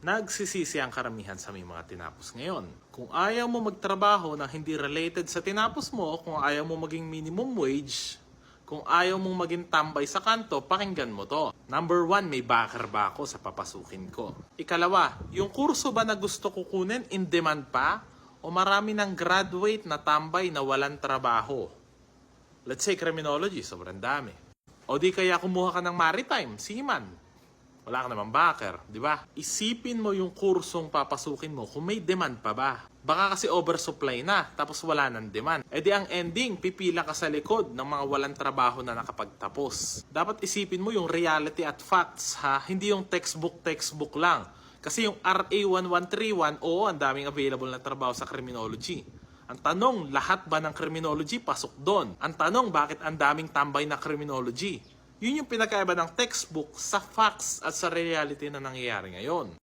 Nagsisisi ang karamihan sa may mga tinapos ngayon. Kung ayaw mo magtrabaho na hindi related sa tinapos mo, kung ayaw mo maging minimum wage, kung ayaw mong maging tambay sa kanto, pakinggan mo to. Number 1, may backer ba ako sa papasukin ko? Ikalawa, yung kurso ba na gusto ko kunin in demand pa? O marami ng graduate na tambay na walang trabaho? Let's say criminology, sobrang dami. O di kaya kumuha ka ng maritime, seaman. Wala ka naman backer, di ba? Isipin mo yung kursong papasukin mo kung may demand pa ba. Baka kasi oversupply na, tapos wala ng demand. E di ang ending, pipila ka sa likod ng mga walang trabaho na nakapagtapos. Dapat isipin mo yung reality at facts, ha? Hindi yung textbook lang. Kasi yung RA 1131, oo, ang daming available na trabaho sa criminology. Ang tanong, lahat ba ng criminology pasok doon? Ang tanong, bakit ang daming tambay na criminology? Yun yung pinakaiba ng textbook sa facts at sa reality na nangyayari ngayon.